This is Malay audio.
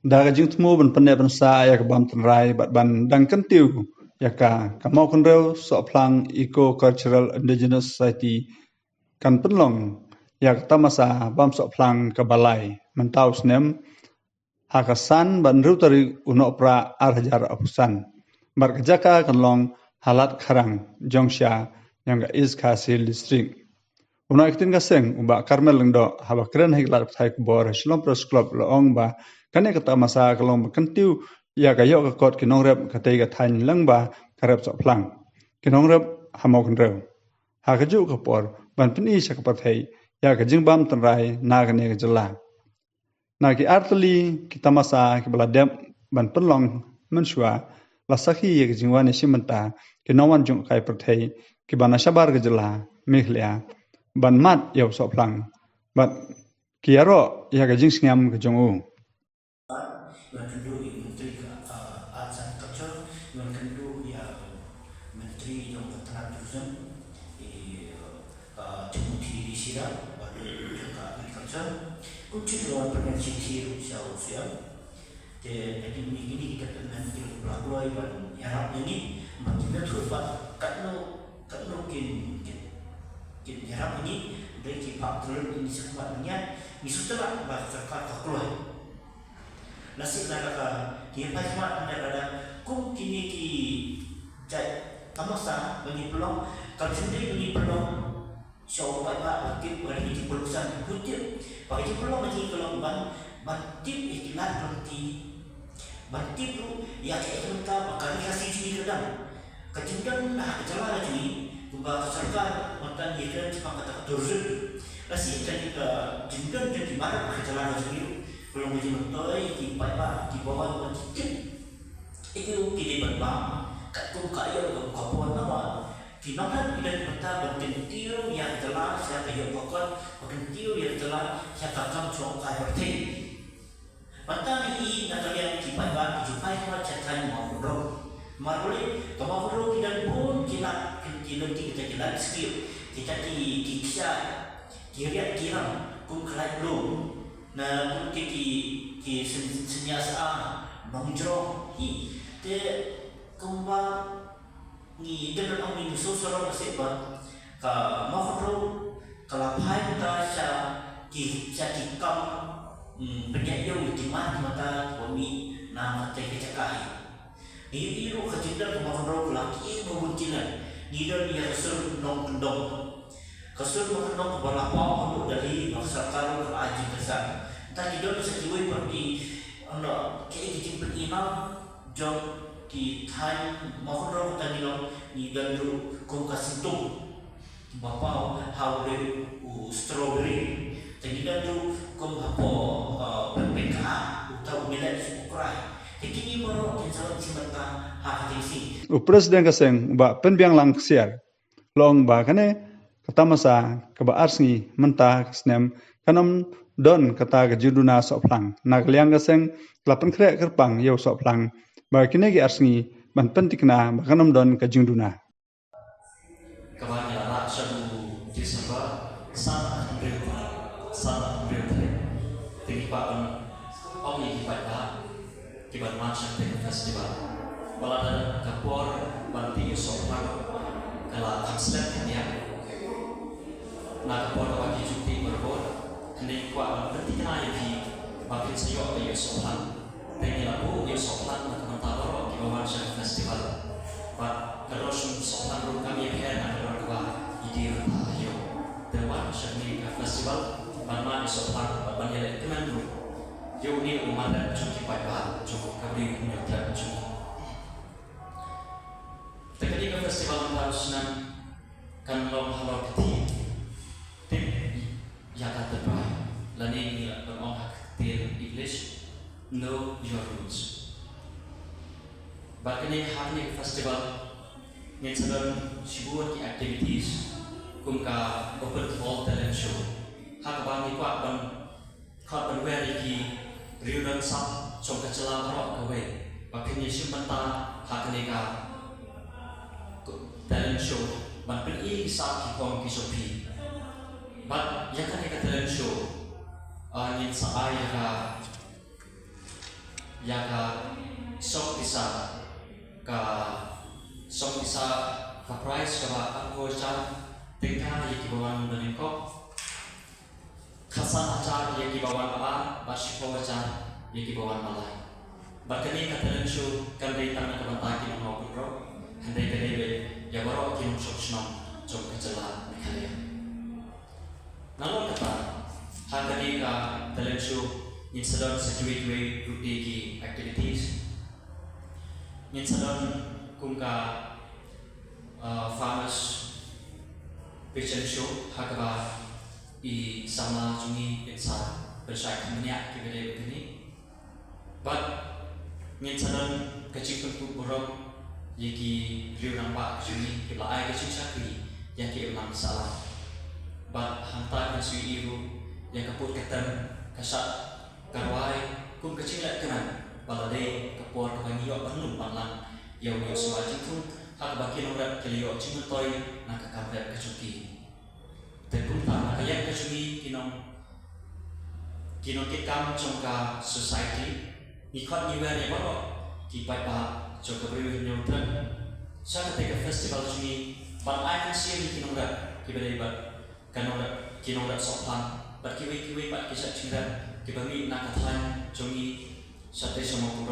daga jing tmu ban panne ban sa ya ka bam tan rai bat ban dang kan tiu ya ka mau kun reu so plang eco cultural indigenous society kan penlong ya ka tamasa bam so plang ka balai man tau snem hakasan ban rutari uno pra arhajar apusan bar jaka kan long halat kharang jongsha yang ga is khasil district una iktin ga seng uba karmel lengdo haba kren hiklat thai bor shlom pros club lo ong ba kane kata masa kalong kan tiu ya ga yo ka kot kinong rep ka te ga thain lang ba karep so plang kinong rep hamok rew ha ka ju ka por ban pni sak pa thai ya ga jingbam tan rai na ga ne ga jala na ki artli ki tamasa ki baladem ban penlong menshwa la sakhi ye ki jingwa ne simanta ki nawan jung kai prathai ki bana shabar ga jala mekhlia ban mat yob so plang bat ki aro ya ga jing singam ga jong u Yang kedua Menteri Arts and Culture, yang kedua ya Menteri yang Pertanian Tourism, Timothy Sira, pada juga agriculture, kunci lawan penelitian siru jauh siap. Jadi ini kita dengan pelakui dan harap ini maksudnya terdapat kalau kin harap ini dari kipak turun ini sebabnya ini sudah bahasa kata keluar. Nasib nakaka dia pasmat ada kum kini ki jai tamasa bagi pelong kalau sendiri bagi pelong show pada aktif bagi di perusahaan putih bagi pelong bagi pelong bantif ikhlas bantif lu ya kita bakal kasih sini kedang kejenggan nah jalan lagi kubah serta mantan dia cuma kata turun kasih jadi jenggan jadi mana jalan lagi belum menjadi mentoi di bawah menjadi itu kita berbang kat tu kaya kapuan nama di mana kita mentah berkentiu yang telah saya kaya pokok berkentiu yang telah saya takam cong kaya bertih mentah ini nak yang di bawah dijumpai macam macam mahu maruli kamu kita pun kita kita skill kita di kisah kira kum kelai belum na mungkin ki senyasa nongjro hi te kumba ni dengan orang ini sosoro nasibah ka mahro kalapai ta sa ki kam penyayo di mata kami nama te kecakai ni iru kejendal mahro laki menguntilan ni dan dia kesur nong kendong kasur mengenok balapau dari masyarakat ke aji besar. Tadi dia bisa jual pergi anda kayak dijemput ina jom di time mohon tadi lo ni gandu kau kasih tu bapa haule strawberry tadi gandu kau apa PPK atau milik ukurai. Jadi baru kita simpan hak diksi. Presiden ka seng ba penbiang lang siar long ba kane kata masa keba arsngi mentah snem kanam don kata ke juduna so plang nagliang gaseng klapen kre kerpang yo so plang ba kine gi arsngi ban pentikna ba kanam don ke juduna Kebanya rak satu Desember sana berita tinggi papan om yang dibaca di Banmasan Festival balada kapor banti so plang kala akslet ya nak kapor bagi cuti berbor hendak kuat berarti kena yang bagi sayur di Yosoplan pengen lagu Yosoplan nak mentawar di Banmasan Festival but terus Yosoplan rum kami yang ada dua ide ayo dewan seni festival Banmasan Yosoplan banyak teman dulu jauh ni umat dan cuti pada cukup kami punya plan cuti teknik festival harusnya kan long halal keti tim yang terbaik learning berongkak til English know your roots bahkan hari festival mengenai sebuah activities kumka open hall talent show hak bani kuat ban kuat berwari ki riudan sap cong kecelang rok kawe bahkan yesus mentah hak neka talent show ban beri sap ki kong ki sopi ban yang kan neka talent show angin saaya ka ya ka sok bisa ka price ka ba ako cha tingka ya kibawan danin ko khasan acar ya kibawan ba bashiko acar ya kibawan malai bakani katalan shu kandai tangan ka bataki ng mga bro handai kadebe ya baro kinong shokshnom jom kacala nikhalya nalon kata hakani ka talan shu insadon situate way ruti ki activities insadon kung ka farmers patient show hakaba i sama jungi insa bersai kemenya kibere begini but insadon kecil pun buruk yaki riu nampak jungi kibla ai kecil sakri yang ki ulang salah but hantar kasui ibu yang kaput katan kasat karwai kum kecil lek kenan balade kapor kabangiyo panlum panlang yau yo suaji tu hak baki norat kelio cimutoi nak kamret kecuki tepun ta kayak kecuki kinong kikam chongka society ikot niwer ya baro ki pai pa choka beri nyotran sa ketika festival cumi ban ai kan sih kinong rat kibere bat kanorat kinong rat soplan bat kiwi bat kisah cingrat kibami nak katan cumi sate sama